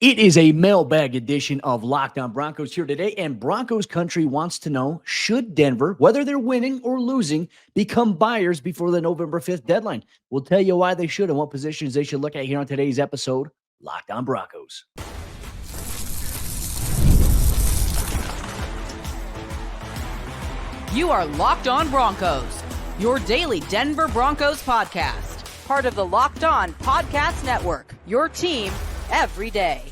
It is a mailbag edition of Locked On Broncos here today, and Broncos Country wants to know, should Denver, whether they're winning or losing, become buyers before the November 5th deadline? We'll tell you why they should and what positions they should look at here on today's episode, Locked On Broncos. You are Locked On Broncos, your daily Denver Broncos podcast, part of the Locked On Podcast Network, your team every day.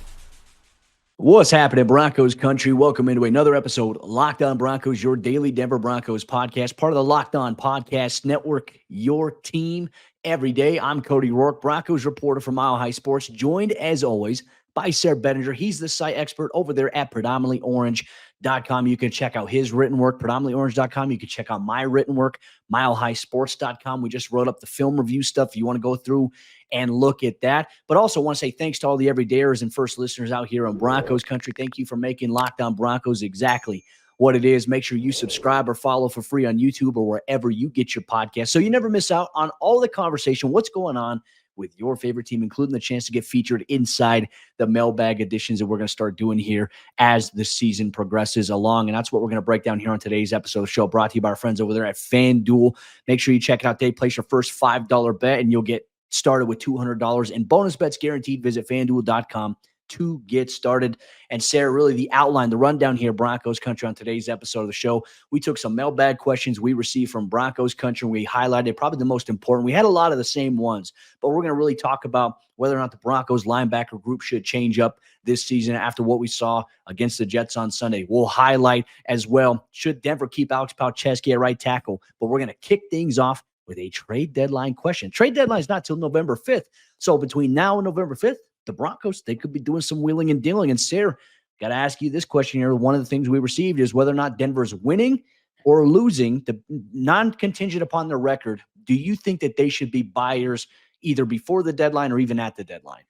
What's happening, Broncos Country? Welcome into another episode, Locked On Broncos, your daily Denver Broncos podcast, part of the Locked On Podcast Network, your team every day. I'm Cody Roark, Broncos reporter for Mile High Sports, joined as always by Sayre Bedinger. He's the site expert over there at predominantlyorange.com. You can check out his written work, predominantlyorange.com. You can check out my written work, milehighsports.com. We just wrote up the film review stuff. If you want to go through and look at that. But also want to say thanks to all the everydayers and first listeners out here on Broncos Country. Thank you for making Locked On Broncos exactly what it is. Make sure you subscribe or follow for free on YouTube or wherever you get your podcast so you never miss out on all the conversation, what's going on with your favorite team, including the chance to get featured inside the mailbag editions that we're going to start doing here as the season progresses along. And that's what we're going to break down here on today's episode of the show, brought to you by our friends over there at FanDuel. Make sure you check it out. They place your first $5 bet and you'll get started with $200 in bonus bets guaranteed. Visit FanDuel.com to get started. And Sayre, really the outline, the rundown here, Broncos Country, on today's episode of the show. We took some mailbag questions we received from Broncos Country, and we highlighted probably the most important. We had a lot of the same ones, but we're going to really talk about whether or not the Broncos linebacker group should change up this season after what we saw against the Jets on Sunday. We'll highlight as well, should Denver keep Alex Palczewski at right tackle? But we're going to kick things off with a trade deadline question. Trade deadline is not till November 5th. So between now and November 5th, the Broncos, they could be doing some wheeling and dealing. And Sayre, got to ask you this question here. One of the things we received is whether or not Denver's winning or losing, the non-contingent upon their record. Do you think that they should be buyers either before the deadline or even at the deadline?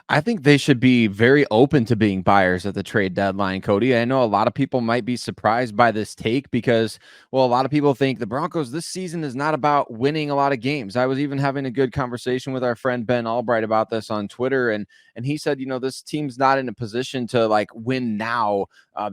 I think they should be very open to being buyers at the trade deadline, Cody. I know a lot of people might be surprised by this take because, well, a lot of people think the Broncos this season is not about winning a lot of games. I was even having a good conversation with our friend Ben Albright about this on Twitter, and he said, you know, this team's not in a position to like win now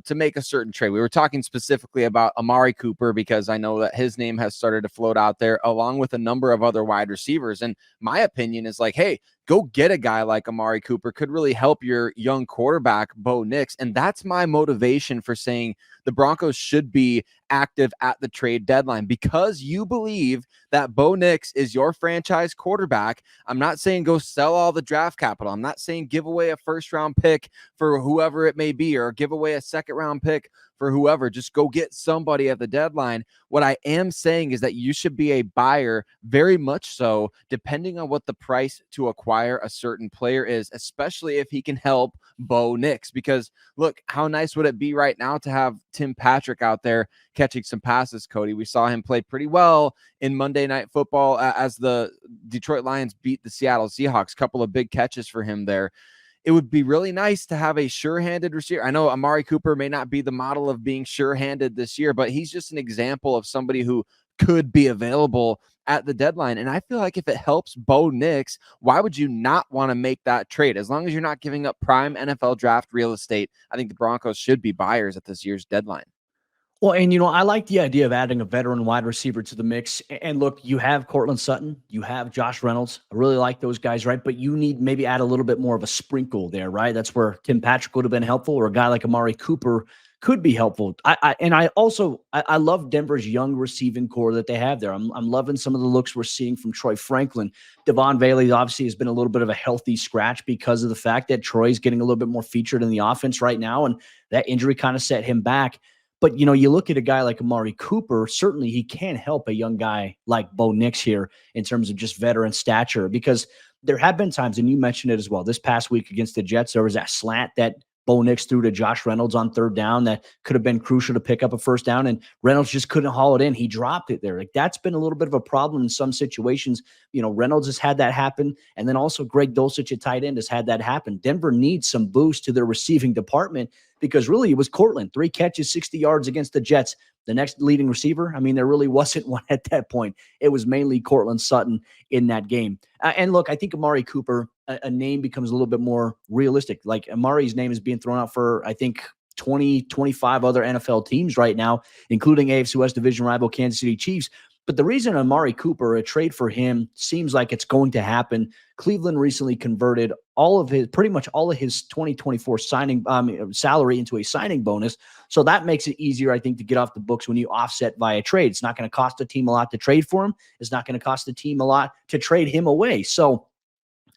to make a certain trade. We were talking specifically about Amari Cooper because I know that his name has started to float out there along with a number of other wide receivers. And my opinion is like, hey, go get a guy like Amari Cooper, could really help your young quarterback, Bo Nix. And that's my motivation for saying the Broncos should be active at the trade deadline because you believe that Bo Nix is your franchise quarterback. I'm not saying go sell all the draft capital. I'm not saying give away a first-round pick for whoever it may be or give away a second-round pick for whoever. Just go get somebody at the deadline. What I am saying is that you should be a buyer, very much so, depending on what the price to acquire a certain player is, especially if he can help Bo Nix. Because look, how nice would it be right now to have Tim Patrick out there catching some passes, Cody? We saw him play pretty well in Monday Night Football as the Detroit Lions beat the Seattle Seahawks. Couple of big catches for him there. It would be really nice to have a sure-handed receiver. I know Amari Cooper may not be the model of being sure-handed this year, but he's just an example of somebody who could be available at the deadline. And I feel like if it helps Bo Nix, why would you not want to make that trade? As long as you're not giving up prime NFL draft real estate, I think the Broncos should be buyers at this year's deadline. Well, and, you know, I like the idea of adding a veteran wide receiver to the mix. And look, you have Cortland Sutton, you have Josh Reynolds. I really like those guys, right? But you need maybe add a little bit more of a sprinkle there, right? That's where Tim Patrick would have been helpful, or a guy like Amari Cooper could be helpful. I love Denver's young receiving core that they have there. I'm loving some of the looks we're seeing from Troy Franklin. Devon Bailey obviously has been a little bit of a healthy scratch because of the fact that Troy's getting a little bit more featured in the offense right now, and that injury kind of set him back. But, you know, you look at a guy like Amari Cooper, certainly he can help a young guy like Bo Nix here in terms of just veteran stature, because there have been times, and you mentioned it as well, this past week against the Jets, there was that slant that Bo Nix threw to Josh Reynolds on third down that could have been crucial to pick up a first down, and Reynolds just couldn't haul it in. He dropped it there. Like, that's been a little bit of a problem in some situations. You know, Reynolds has had that happen, and then also Greg Dulcich at tight end has had that happen. Denver needs some boost to their receiving department because really it was Cortland, 3 catches, 60 yards against the Jets. The next leading receiver, I mean, there really wasn't one at that point. It was mainly Cortland Sutton in that game. And look, I think Amari Cooper, a name becomes a little bit more realistic. Like Amari's name is being thrown out for, I think, 20, 25 other NFL teams right now, including AFC West division rival Kansas City Chiefs. But the reason Amari Cooper, a trade for him, seems like it's going to happen. Cleveland recently converted pretty much all of his 2024 salary into a signing bonus. So that makes it easier, I think, to get off the books when you offset via trade. It's not going to cost the team a lot to trade for him. It's not going to cost the team a lot to trade him away. So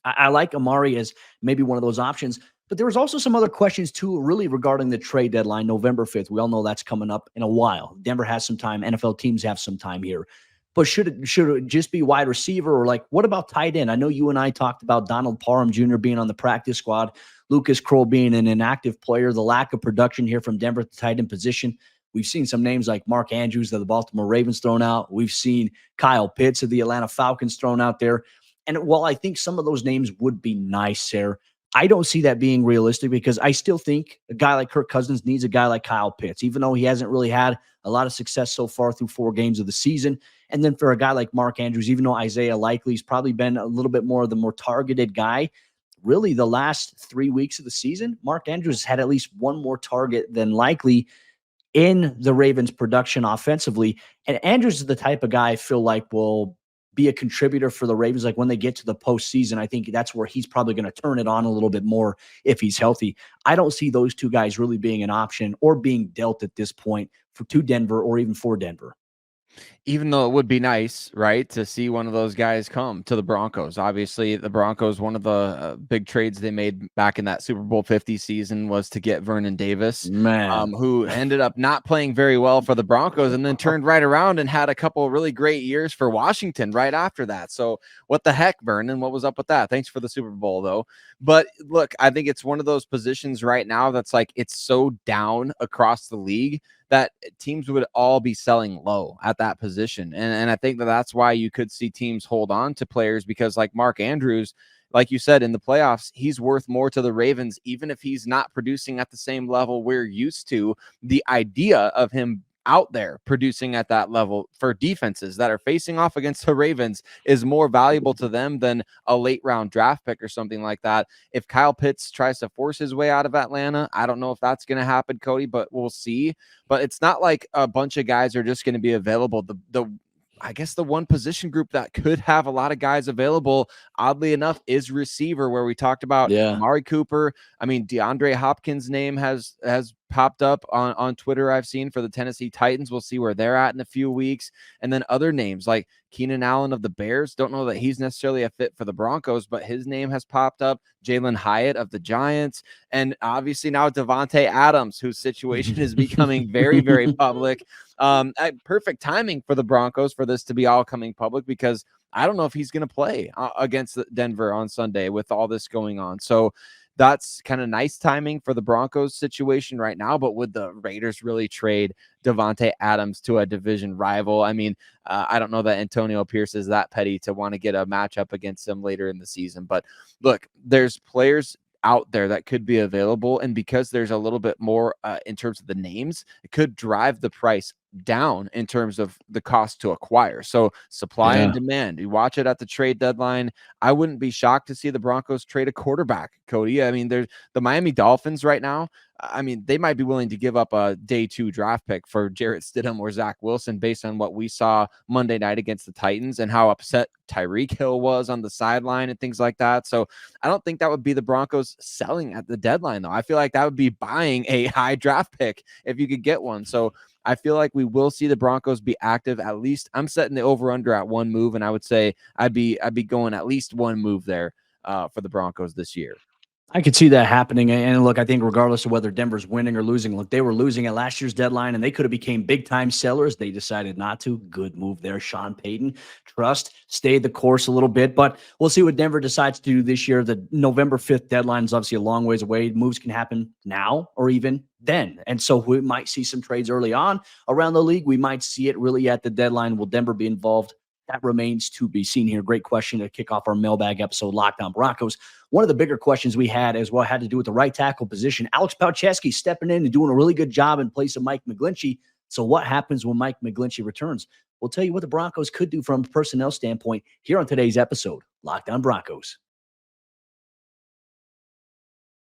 I like Amari as maybe one of those options. But there was also some other questions, too, really regarding the trade deadline, November 5th. We all know that's coming up in a while. Denver has some time. NFL teams have some time here. But should it just be wide receiver, or like, what about tight end? I know you and I talked about Donald Parham Jr. being on the practice squad, Lucas Kroll being an inactive player, the lack of production here from Denver at the tight end position. We've seen some names like Mark Andrews of the Baltimore Ravens thrown out. We've seen Kyle Pitts of the Atlanta Falcons thrown out there. And while I think some of those names would be nice, Sayre, I don't see that being realistic, because I still think a guy like Kirk Cousins needs a guy like Kyle Pitts, even though he hasn't really had a lot of success so far through 4 games of the season. And then for a guy like Mark Andrews, even though Isaiah Likely's probably been a little bit more of the more targeted guy, really the last 3 weeks of the season, Mark Andrews had at least one more target than Likely in the Ravens' production offensively. And Andrews is the type of guy I feel like will be a contributor for the Ravens. Like when they get to the postseason, I think that's where he's probably going to turn it on a little bit more if he's healthy. I don't see those 2 guys really being an option or being dealt at this point to Denver or even for Denver. Even though it would be nice, right, to see one of those guys come to the Broncos. Obviously, the Broncos, one of the big trades they made back in that Super Bowl 50 season was to get Vernon Davis, who ended up not playing very well for the Broncos, and then turned right around and had a couple of really great years for Washington right after that. So what the heck, Vernon? What was up with that? Thanks for the Super Bowl, though. But look, I think it's one of those positions right now that's like, it's so down across the league that teams would all be selling low at that position. And I think that's why you could see teams hold on to players, because like Mark Andrews, like you said, in the playoffs, he's worth more to the Ravens, even if he's not producing at the same level we're used to. The idea of him out there producing at that level for defenses that are facing off against the Ravens is more valuable to them than a late round draft pick or something like that. If Kyle Pitts tries to force his way out of Atlanta, I don't know if that's going to happen, Cody, but we'll see. But it's not like a bunch of guys are just going to be available. I guess the one position group that could have a lot of guys available, oddly enough, is receiver, where we talked about Amari Cooper. I mean, DeAndre Hopkins' name has popped up on Twitter, I've seen, for the Tennessee Titans. We'll see where they're at in a few weeks. And then other names like Keenan Allen of the Bears. Don't know that he's necessarily a fit for the Broncos, but his name has popped up. Jalen Hyatt of the Giants. And obviously now Devontae Adams, whose situation is becoming very, very public. Perfect timing for the Broncos for this to be all coming public, because I don't know if he's going to play against Denver on Sunday with all this going on. So that's kind of nice timing for the Broncos situation right now. But would the Raiders really trade Devontae Adams to a division rival? I mean, I don't know that Antonio Pierce is that petty to want to get a matchup against him later in the season. But look, there's players out there that could be available, and because there's a little bit more in terms of the names, it could drive the price down in terms of the cost to acquire. So supply and demand, you watch it at the trade deadline. I wouldn't be shocked to see the Broncos trade a quarterback, Cody. I mean, there's the Miami Dolphins right now. I mean, they might be willing to give up a day 2 draft pick for Jarrett Stidham or Zach Wilson based on what we saw Monday night against the Titans and how upset Tyreek Hill was on the sideline and things like that. So I don't think that would be the Broncos selling at the deadline, though. I feel like that would be buying a high draft pick if you could get one. So I feel like we will see the Broncos be active. At least I'm setting the over under at 1 move, and I would say I'd be going at least 1 move there for the Broncos this year. I could see that happening. And look, I think regardless of whether Denver's winning or losing, look, they were losing at last year's deadline and they could have became big time sellers. They decided not to. Good move there, Sean Payton. Trust, stayed the course a little bit, but we'll see what Denver decides to do this year. The November 5th deadline is obviously a long ways away. Moves can happen now or even then. And so we might see some trades early on around the league. We might see it really at the deadline. Will Denver be involved? That remains to be seen here. Great question to kick off our mailbag episode, Locked On Broncos. one of the bigger questions we had as well had to do with the right tackle position. Alex Palczewski stepping in and doing a really good job in place of Mike McGlinchey. So what happens when Mike McGlinchey returns? We'll tell you what the Broncos could do from a personnel standpoint here on today's episode, Locked On Broncos.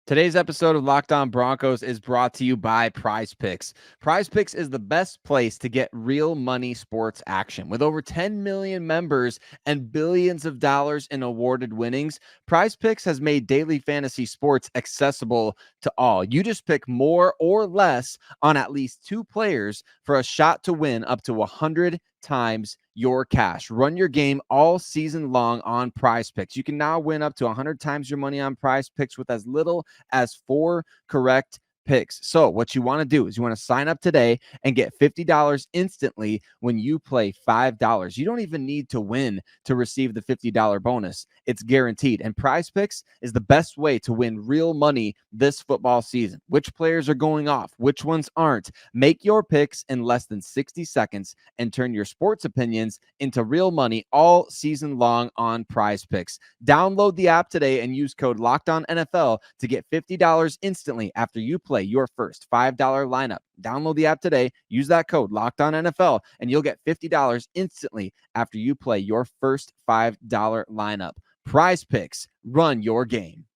Today's episode of Locked On Broncos is brought to you by Prize Picks. Prize Picks is the best place to get real money sports action. With over 10 million members and billions of dollars in awarded winnings, Prize Picks has made daily fantasy sports accessible to all. You just pick more or less on at least 2 players for a shot to win up to 100 times your cash. Run your game all season long on Prize Picks. You can now win up to 100 times your money on Prize Picks with as little as 4 correct picks. So what you want to do is you want to sign up today and get $50 instantly when you play $5. You don't even need to win to receive the $50 bonus. It's guaranteed. And Prize Picks is the best way to win real money this football season. Which players are going off? Which ones aren't? Make your picks in less than 60 seconds and turn your sports opinions into real money all season long on Prize Picks. Download the app today and use code LOCKEDONNFL to get $50 instantly after you play your first $5 lineup. Download the app today, use that code LOCKEDONNFL, and you'll get $50 instantly after you play your first $5 lineup. Prize Picks, run your game.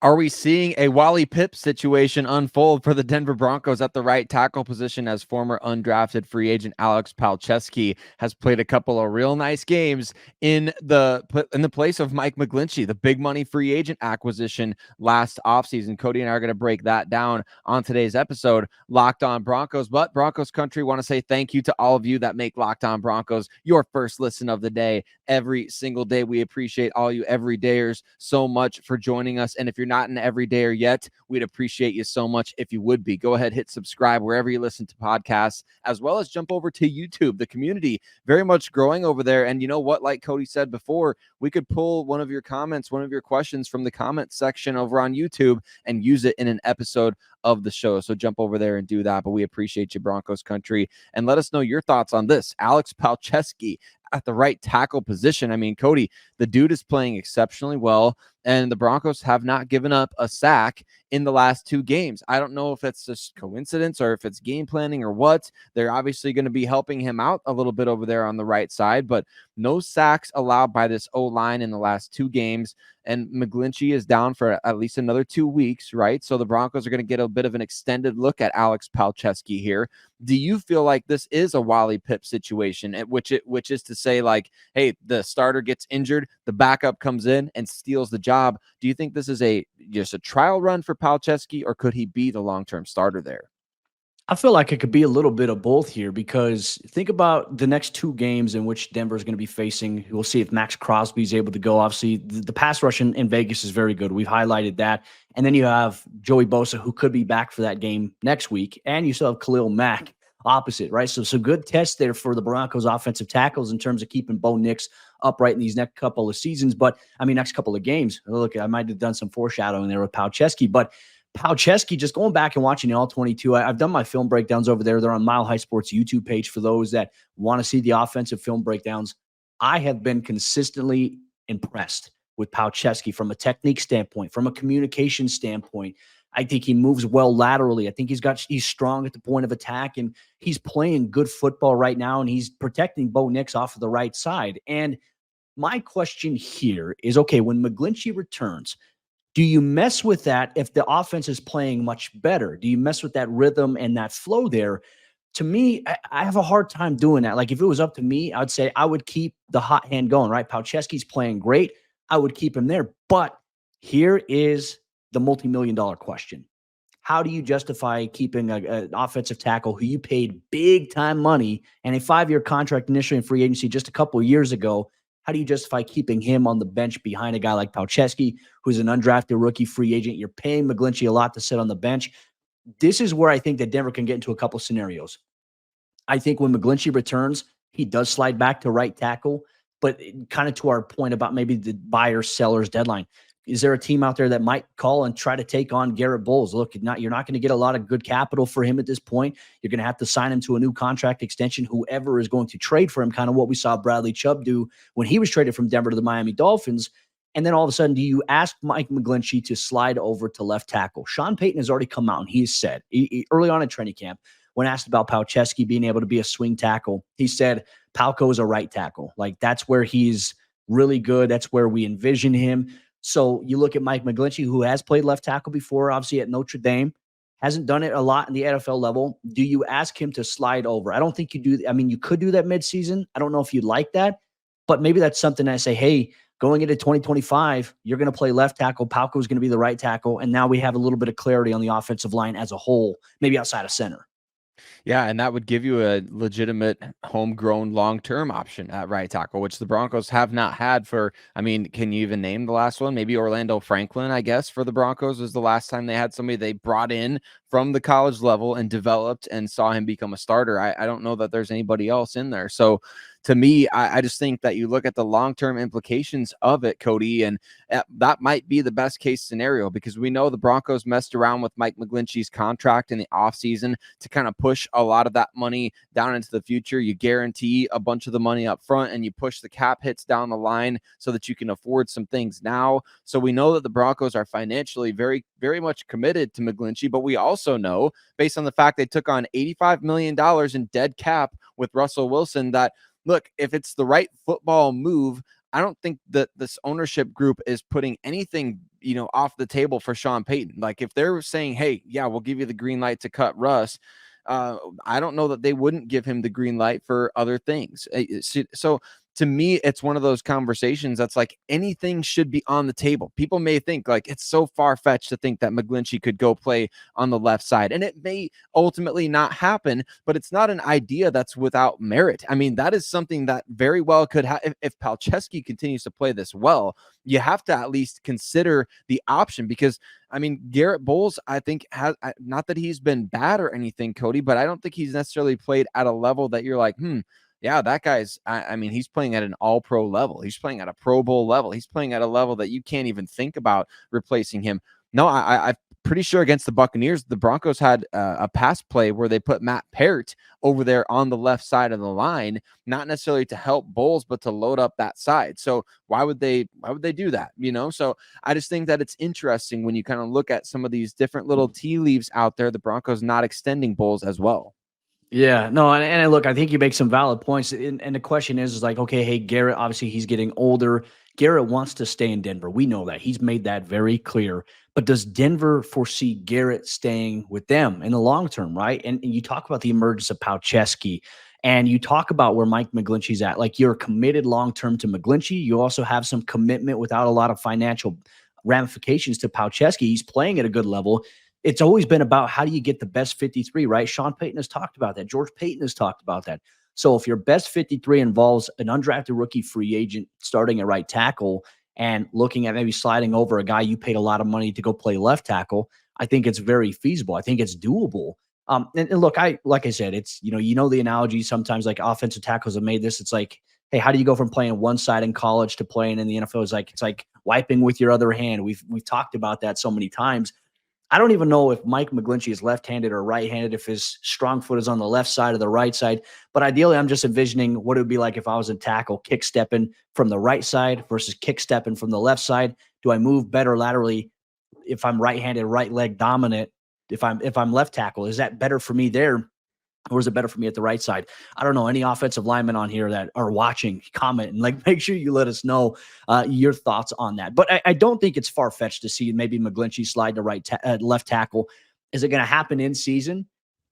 Are we seeing a Wally Pipp situation unfold for the Denver Broncos at the right tackle position as former undrafted free agent Alex Palczewski has played a couple of real nice games in the place of Mike McGlinchey, the big money free agent acquisition last offseason? Cody and I are going to break that down on today's episode, Locked On Broncos. But Broncos Country, want to say thank you to all of you that make Locked On Broncos your first listen of the day every single day. We appreciate all you everydayers so much for joining us. And if you're not an everydayer yet, we'd appreciate you so much if you would be. Go ahead, hit subscribe wherever you listen to podcasts, as well as jump over to YouTube. The community very much growing over there. And you know what, like Cody said before, we could pull one of your comments, one of your questions from the comment section over on YouTube and use it in an episode of the show. So jump over there and do that. But we appreciate you, Broncos Country, and let us know your thoughts on this. Alex Palczewski at the right tackle position. I mean, Cody, the dude is playing exceptionally well, and the Broncos have not given up a sack in the last 2 games. I don't know if it's just coincidence or if it's game planning or what. They're obviously going to be helping him out a little bit over there on the right side, but no sacks allowed by this O-line in the last 2 games. And McGlinchey is down for at least another 2 weeks, right? So the Broncos are going to get a bit of an extended look at Alex Palczewski here. Do you feel like this is a Wally Pipp situation, which is to say, like, hey, the starter gets injured, the backup comes in and steals the job? Do you think this is just a trial run for Palczewski, or could he be the long-term starter there? I feel like it could be a little bit of both here, because think about the next 2 games in which Denver is going to be facing. We'll see if Max Crosby is able to go. Obviously, the pass rush in Vegas is very good. We've highlighted that. And then you have Joey Bosa, who could be back for that game next week. And you still have Khalil Mack opposite, right? So good test there for the Broncos offensive tackles in terms of keeping Bo Nix upright in these next couple of seasons. But, I mean, next couple of games. Look, I might have done some foreshadowing there with Palczewski, but Palczewski, just going back and watching all 22, I've done my film breakdowns over there. They're on Mile High Sports YouTube page for those that want to see the offensive film breakdowns. I have been consistently impressed with Palczewski from a technique standpoint, from a communication standpoint. I think he moves well laterally. I think he's strong at the point of attack, and he's playing good football right now, and he's protecting Bo Nix off of the right side. And my question here is, okay, when McGlinchey returns, do you mess with that if the offense is playing much better? Do you mess with that rhythm and that flow there? To me, I have a hard time doing that. Like, if it was up to me, I'd say I would keep the hot hand going, right? Palczewski's playing great. I would keep him there. But here is the multi-million-dollar question. How do you justify keeping an offensive tackle who you paid big-time money and a 5-year contract initially in free agency just a couple of years ago? How do you justify keeping him on the bench behind a guy like Palczewski, who's an undrafted rookie free agent? You're paying McGlinchey a lot to sit on the bench. This is where I think that Denver can get into a couple scenarios. I think when McGlinchey returns, he does slide back to right tackle, but kind of to our point about maybe the buyer-seller's deadline. is there a team out there that might call and try to take on Garrett Bowles? Look, you're not going to get a lot of good capital for him at this point. You're going to have to sign him to a new contract extension, whoever is going to trade for him, kind of what we saw Bradley Chubb do when he was traded from Denver to the Miami Dolphins. And then all of a sudden, do you ask Mike McGlinchey to slide over to left tackle? Sean Payton has already come out and he's said early on in training camp, when asked about Palczewski being able to be a swing tackle, he said, Palco is a right tackle. Like, that's where he's really good. That's where we envision him. So you look at Mike McGlinchey, who has played left tackle before, obviously at Notre Dame, hasn't done it a lot in the NFL level. Do you ask him to slide over? I don't think you do. I mean, you could do that midseason. I don't know if you'd like that, but maybe that's something I say, hey, going into 2025, you're going to play left tackle. Palco is going to be the right tackle. And now we have a little bit of clarity on the offensive line as a whole, maybe outside of center. Yeah, and that would give you a legitimate homegrown long-term option at right tackle, which the Broncos have not had for, I mean, can you even name the last one? Maybe Orlando Franklin, I guess, for the Broncos was the last time they had somebody they brought in from the college level and developed and saw him become a starter. I don't know that there's anybody else in there. So to me, I just think that you look at the long-term implications of it, Cody, and that might be the best case scenario, because we know the Broncos messed around with Mike McGlinchey's contract in the offseason to kind of push a lot of that money down into the future. You guarantee a bunch of the money up front and you push the cap hits down the line so that you can afford some things now. So we know that the Broncos are financially very, very much committed to McGlinchey, but we also know, based on the fact they took on $85 million in dead cap with Russell Wilson, that look, if it's the right football move, I don't think that this ownership group is putting anything, off the table for Sean Payton. Like, if they're saying, hey, yeah, we'll give you the green light to cut Russ, I don't know that they wouldn't give him the green light for other things. So to me, it's one of those conversations that's like anything should be on the table. People may think like it's so far-fetched to think that McGlinchey could go play on the left side, and it may ultimately not happen, but it's not an idea that's without merit. I mean, that is something that very well could have. If Palczewski continues to play this well, you have to at least consider the option, because I mean, Garrett Bowles, I think, has, not that he's been bad or anything, Cody, but I don't think he's necessarily played at a level that you're like, yeah, that guy's, I mean, he's playing at an all-pro level. He's playing at a Pro Bowl level. He's playing at a level that you can't even think about replacing him. No, I'm pretty sure against the Buccaneers, the Broncos had a pass play where they put Matt Peart over there on the left side of the line, not necessarily to help Bowles, but to load up that side. So why would they do that? So I just think that it's interesting when you kind of look at some of these different little tea leaves out there, the Broncos not extending Bowles as well. Yeah, no, and look, I think you make some valid points. And the question is like, okay, hey, Garrett, obviously he's getting older. Garrett wants to stay in Denver. We know that. He's made that very clear. But does Denver foresee Garrett staying with them in the long term, right? And you talk about the emergence of Palczewski, and you talk about where Mike McGlinchey's at. Like, you're committed long term to McGlinchey. You also have some commitment without a lot of financial ramifications to Palczewski. He's playing at a good level. It's always been about how do you get the best 53, right? Sean Payton has talked about that. George Payton has talked about that. So if your best 53 involves an undrafted rookie free agent starting at right tackle and looking at maybe sliding over a guy you paid a lot of money to go play left tackle, I think it's very feasible. I think it's doable. And look, like I said, it's, the analogy sometimes, like offensive tackles have made this. It's like, hey, how do you go from playing one side in college to playing in the NFL? It's like wiping with your other hand. We've talked about that so many times. I don't even know if Mike McGlinchey is left-handed or right-handed, if his strong foot is on the left side or the right side. But ideally, I'm just envisioning what it would be like if I was in tackle, kick-stepping from the right side versus kick-stepping from the left side. Do I move better laterally if I'm right-handed, right leg dominant? If I'm left tackle, is that better for me there? Or is it better for me at the right side? I don't know. Any offensive linemen on here that are watching, comment, and make sure you let us know your thoughts on that. But I don't think it's far-fetched to see maybe McGlinchey slide to left tackle. Is it going to happen in season?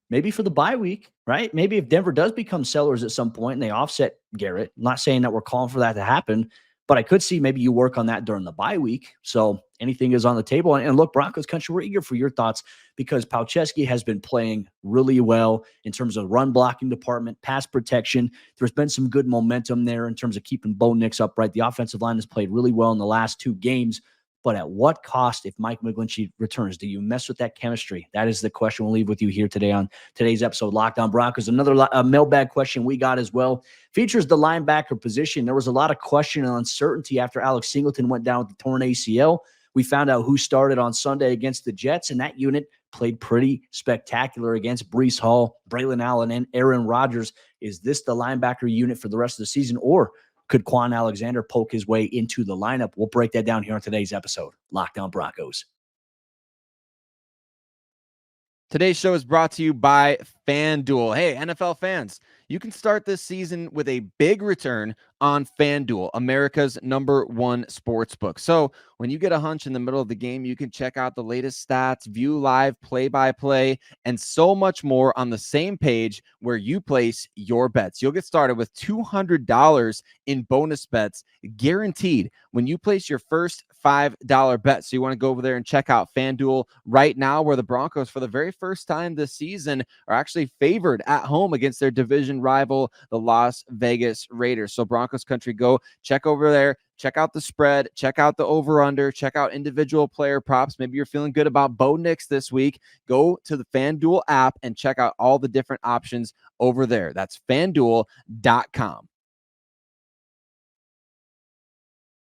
Maybe for the bye week, right? Maybe if Denver does become sellers at some point and they offset Garrett. I'm not saying that we're calling for that to happen, but I could see maybe you work on that during the bye week. So anything is on the table. And look, Broncos Country, we're eager for your thoughts, because Palczewski has been playing really well in terms of run blocking department, pass protection. There's been some good momentum there in terms of keeping Bo Nix upright. The offensive line has played really well in the last 2 games. But at what cost if Mike McGlinchey returns? Do you mess with that chemistry? That is the question we'll leave with you here today on today's episode, Locked On Broncos. Another mailbag question we got as well features the linebacker position. There was a lot of question and uncertainty after Alex Singleton went down with the torn ACL. We found out who started on Sunday against the Jets, and that unit played pretty spectacular against Breece Hall, Braylon Allen, and Aaron Rodgers. Is this the linebacker unit for the rest of the season, or could Quan Alexander poke his way into the lineup? We'll break that down here on today's episode. Locked On Broncos. Today's show is brought to you by FanDuel. Hey, NFL fans, you can start this season with a big return on FanDuel, America's #1 sportsbook. So when you get a hunch in the middle of the game, you can check out the latest stats, view live play-by-play, and so much more on the same page where you place your bets. You'll get started with $200 in bonus bets guaranteed when you place your first $5 bet. So you want to go over there and check out FanDuel right now, where the Broncos, for the very first time this season, are actually favored at home against their division rival, the Las Vegas Raiders. So Broncos Country, go check over there. Check out the spread, check out the over-under, check out individual player props. Maybe you're feeling good about Bo Nix this week. Go to the FanDuel app and check out all the different options over there. That's FanDuel.com.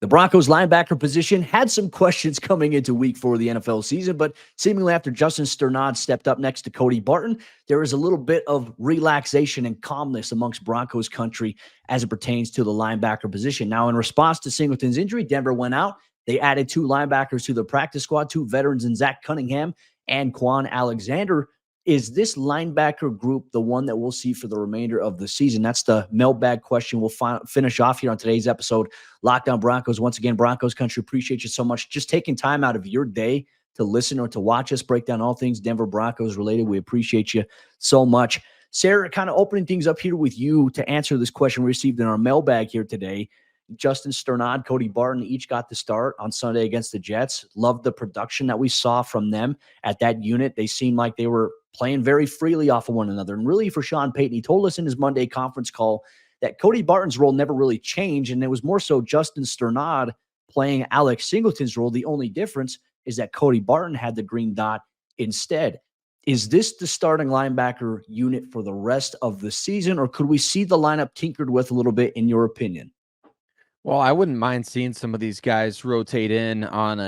The Broncos linebacker position had some questions coming into week 4 of the NFL season, but seemingly after Justin Strnad stepped up next to Cody Barton, there is a little bit of relaxation and calmness amongst Broncos country as it pertains to the linebacker position. Now, in response to Singleton's injury, Denver went out. They added 2 linebackers to the practice squad, 2 veterans in Zach Cunningham and Quan Alexander. Is this linebacker group the one that we'll see for the remainder of the season? That's the mailbag question. We'll finish off here on today's episode. Locked On Broncos. Once again, Broncos country, appreciate you so much. Just taking time out of your day to listen or to watch us break down all things Denver Broncos related. We appreciate you so much. Sayre, kind of opening things up here with you to answer this question we received in our mailbag here today. Justin Strnad, Cody Barton each got the start on Sunday against the Jets. Loved the production that we saw from them at that unit. They seemed like they were playing very freely off of one another. And really for Sean Payton, he told us in his Monday conference call that Cody Barton's role never really changed, and it was more so Justin Strnad playing Alex Singleton's role. The only difference is that Cody Barton had the green dot instead. Is this the starting linebacker unit for the rest of the season, or could we see the lineup tinkered with a little bit, in your opinion? Well, I wouldn't mind seeing some of these guys rotate in on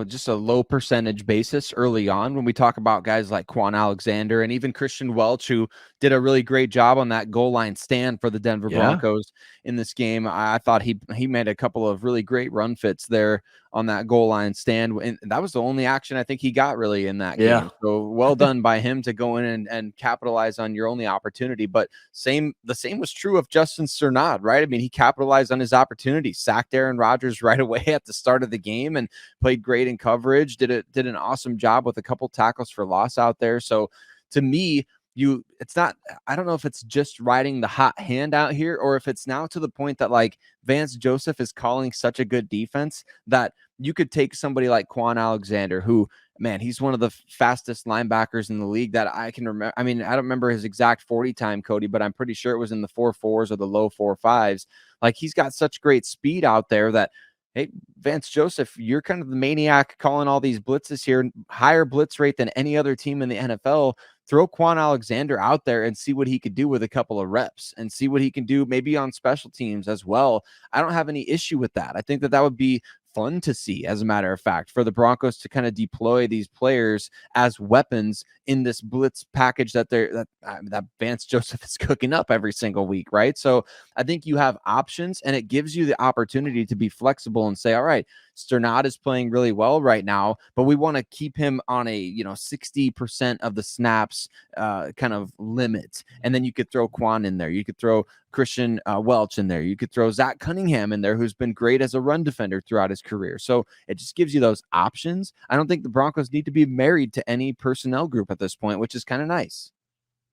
just a low percentage basis early on when we talk about guys like Quan Alexander and even Christian Welch, who did a really great job on that goal line stand for the Denver Broncos in this game. I thought he made a couple of really great run fits there on that goal line stand. And that was the only action I think he got really in that game. So well done by him to go in and capitalize on your only opportunity. But the same was true of Justin Strnad, right? I mean, he capitalized on his opportunity, sacked Aaron Rodgers right away at the start of the game and played great in coverage, did an awesome job with a couple tackles for loss out there. So to me, I don't know if it's just riding the hot hand out here, or if it's now to the point that like Vance Joseph is calling such a good defense that you could take somebody like Quan Alexander, who, man, he's one of the fastest linebackers in the league that I can remember. I mean, I don't remember his exact 40 time, Cody, but I'm pretty sure it was in the 4.4s or the low 4.5s. Like, he's got such great speed out there that, hey, Vance Joseph, you're kind of the maniac calling all these blitzes here, higher blitz rate than any other team in the NFL. Throw Quan Alexander out there and see what he could do with a couple of reps and see what he can do maybe on special teams as well. I don't have any issue with that. I think that would be fun to see, as a matter of fact, for the Broncos to kind of deploy these players as weapons in this blitz package that Vance Joseph is cooking up every single week, right? So I think you have options, and it gives you the opportunity to be flexible and say, all right, Strnad is playing really well right now, but we want to keep him on a 60% of the snaps kind of limit. And then you could throw Quan in there. You could throw Christian Welch in there. You could throw Zach Cunningham in there, who's been great as a run defender throughout his career. So it just gives you those options. I don't think the Broncos need to be married to any personnel group at this point, which is kind of nice.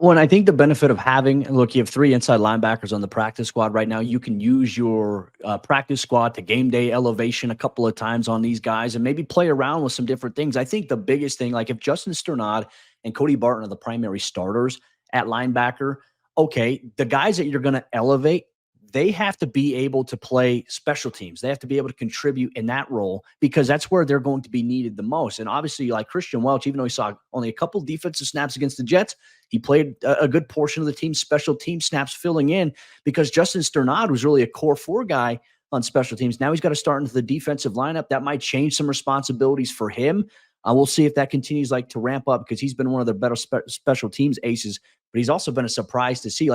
Well, and I think the benefit of having, look, you have 3 inside linebackers on the practice squad right now. You can use your practice squad to game day elevation a couple of times on these guys and maybe play around with some different things. I think the biggest thing, like if Justin Strnad and Cody Barton are the primary starters at linebacker, okay, the guys that you're going to elevate, they have to be able to play special teams. They have to be able to contribute in that role, because that's where they're going to be needed the most. And obviously, like Christian Welch, even though he saw only a couple defensive snaps against the Jets, he played a good portion of the team's special team snaps filling in, because Justin Strnad was really a core 4 guy on special teams. Now he's got to start into the defensive lineup. That might change some responsibilities for him. We'll see if that continues to ramp up, because he's been one of their better special teams aces, but he's also been a surprise to see.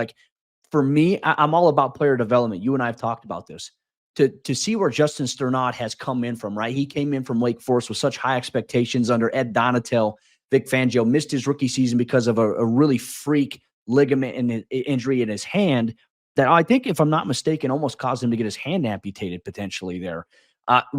For me, I'm all about player development. You and I have talked about this. To see where Justin Strnad has come in from, right? He came in from Wake Forest with such high expectations under Ed Donatel. Vic Fangio missed his rookie season because of a really freak ligament injury in his hand that, I think, if I'm not mistaken, almost caused him to get his hand amputated potentially there.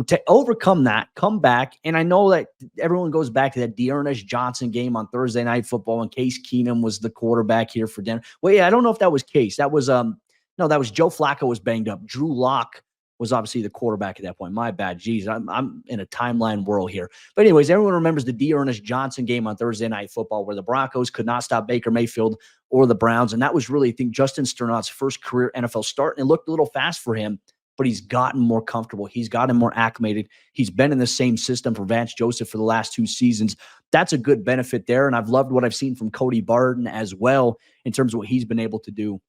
To overcome that, come back, and I know that everyone goes back to that D'Ernest Johnson game on Thursday Night Football when Case Keenum was the quarterback here for Denver. Well, yeah, I don't know if that was Case. That was no, that was Joe Flacco was banged up. Drew Lock was obviously the quarterback at that point. My bad. Jeez, I'm in a timeline world here. But anyways, everyone remembers the D'Ernest Johnson game on Thursday Night Football where the Broncos could not stop Baker Mayfield or the Browns. And that was really, I think, Justin Sternad's first career NFL start. And it looked a little fast for him, but he's gotten more comfortable. He's gotten more acclimated. He's been in the same system for Vance Joseph for the last 2 seasons. That's a good benefit there. And I've loved what I've seen from Cody Barton as well in terms of what he's been able to do.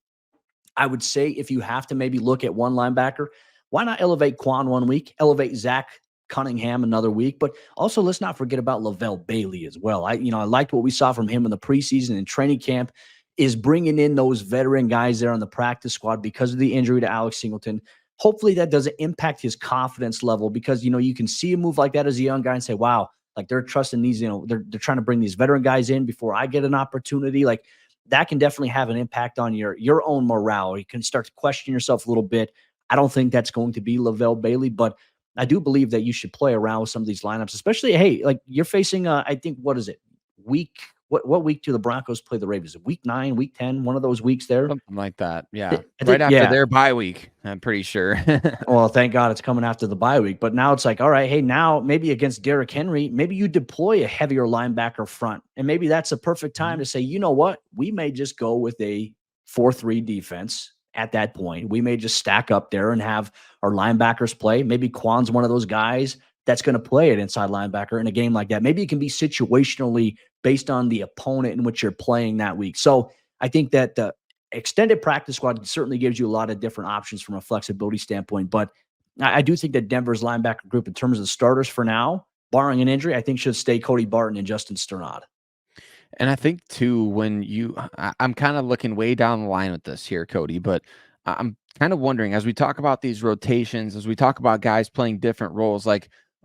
I would say if you have to maybe look at one linebacker, why not elevate Quan 1 week, elevate Zach Cunningham another week, but also let's not forget about Lavelle Bailey as well. I liked what we saw from him in the preseason and training camp, is bringing in those veteran guys there on the practice squad because of the injury to Alex Singleton. Hopefully that doesn't impact his confidence level, because, you can see a move like that as a young guy and say, wow, they're trusting these, they're trying to bring these veteran guys in before I get an opportunity. That can definitely have an impact on your own morale. You can start to question yourself a little bit. I don't think that's going to be Lavelle Bailey, but I do believe that you should play around with some of these lineups, especially, hey, you're facing, I think, what is it? What week do the Broncos play the Ravens? Week 9, week 10, one of those weeks there? Something like that. Yeah. Right after their bye week, I'm pretty sure. Well, thank God it's coming after the bye week. But now it's all right, hey, now maybe against Derrick Henry, maybe you deploy a heavier linebacker front. And maybe that's a perfect time to say, you know what? We may just go with a 4-3 defense. At that point, we may just stack up there and have our linebackers play. Maybe Quan's one of those guys that's going to play at inside linebacker in a game like that. Maybe it can be situationally based on the opponent in which you're playing that week. So I think that the extended practice squad certainly gives you a lot of different options from a flexibility standpoint. But I do think that Denver's linebacker group, in terms of the starters for now, barring an injury, I think should stay Cody Barton and Justin Strnad. And I think too, I'm kind of looking way down the line with this here, Cody, but I'm kind of wondering, as we talk about these rotations, as we talk about guys playing different roles,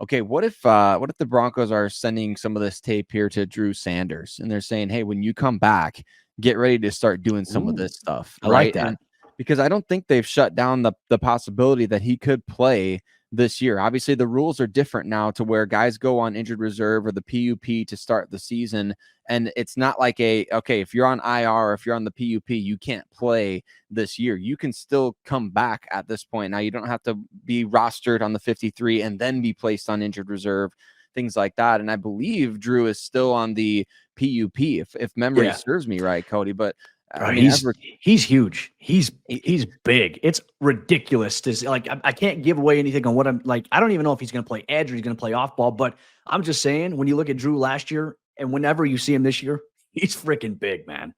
okay, what if the Broncos are sending some of this tape here to Drew Sanders and they're saying, hey, when you come back, get ready to start doing some of this stuff. I like that. Because I don't think they've shut down the possibility that he could play this year. Obviously, the rules are different now to where guys go on injured reserve or the PUP to start the season. And it's not like okay, if you're on IR or if you're on the PUP, you can't play this year. You can still come back at this point. Now, you don't have to be rostered on the 53 and then be placed on injured reserve, things like that. And I believe Drew is still on the PUP, if memory serves me right, Cody. But I mean, he's huge. He's big. It's ridiculous. I can't give away anything on what I'm like. I don't even know if he's going to play edge or he's going to play off ball. But I'm just saying, when you look at Drew last year and whenever you see him this year, he's freaking big, man.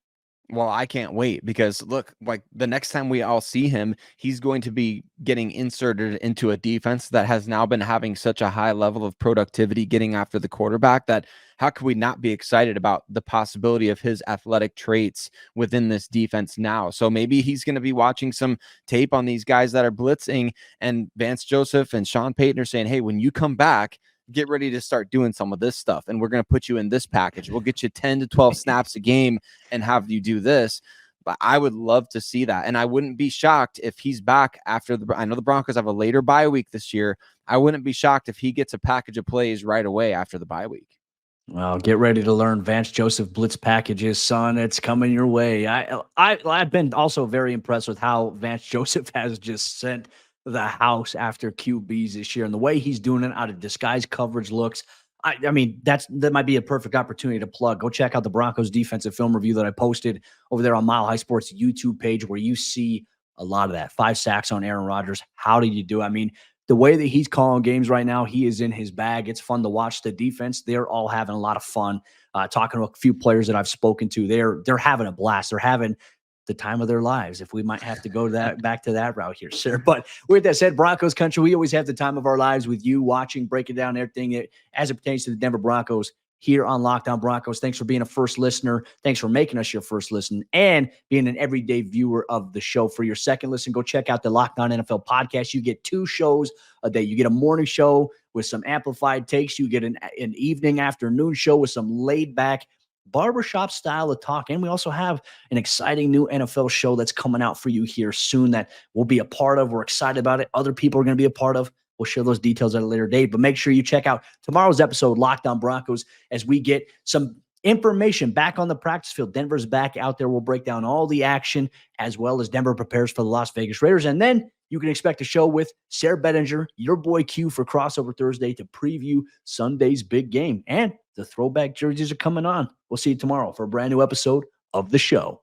Well, I can't wait, because look, the next time we all see him, he's going to be getting inserted into a defense that has now been having such a high level of productivity getting after the quarterback, that how could we not be excited about the possibility of his athletic traits within this defense now? So maybe he's going to be watching some tape on these guys that are blitzing, and Vance Joseph and Sean Payton are saying, hey, when you come back, get ready to start doing some of this stuff. And we're going to put you in this package. We'll get you 10 to 12 snaps a game and have you do this. But I would love to see that. And I wouldn't be shocked if he's back after I know the Broncos have a later bye week this year. I wouldn't be shocked if he gets a package of plays right away after the bye week. Well, get ready to learn Vance Joseph blitz packages, son. It's coming your way. I've been also very impressed with how Vance Joseph has just sent the house after QBs this year, and the way he's doing it out of disguise coverage looks. I mean, that might be a perfect opportunity to plug. Go check out the Broncos defensive film review that I posted over there on Mile High Sports YouTube page, where you see a lot of that. 5 sacks on Aaron Rodgers. How did you do? I mean, the way that he's calling games right now, he is in his bag. It's fun to watch the defense. They're all having a lot of fun. Talking to a few players that I've spoken to, they're having a blast. They're having the time of their lives, if we might have to go back to that route here, sir. But with that said, Broncos Country, we always have the time of our lives with you watching, breaking down everything as it pertains to the Denver Broncos here on Locked On Broncos. Thanks for being a first listener. Thanks for making us your first listen and being an everyday viewer of the show. For your second listen, go check out the Locked On NFL podcast. You get 2 shows a day. You get a morning show with some amplified takes. You get an evening, afternoon show with some laid back barbershop style of talk. And we also have an exciting new NFL show that's coming out for you here soon that we'll be a part of. We're excited about it. Other people are going to be a part of. We'll share those details at a later date, but make sure you check out tomorrow's episode, Locked On Broncos, as we get some information back on the practice field. Denver's back out there. We'll break down all the action as well as Denver prepares for the Las Vegas Raiders. And then you can expect a show with Sayre Bedinger, your boy Q, for Crossover Thursday to preview Sunday's big game. And the throwback jerseys are coming on. We'll see you tomorrow for a brand new episode of the show.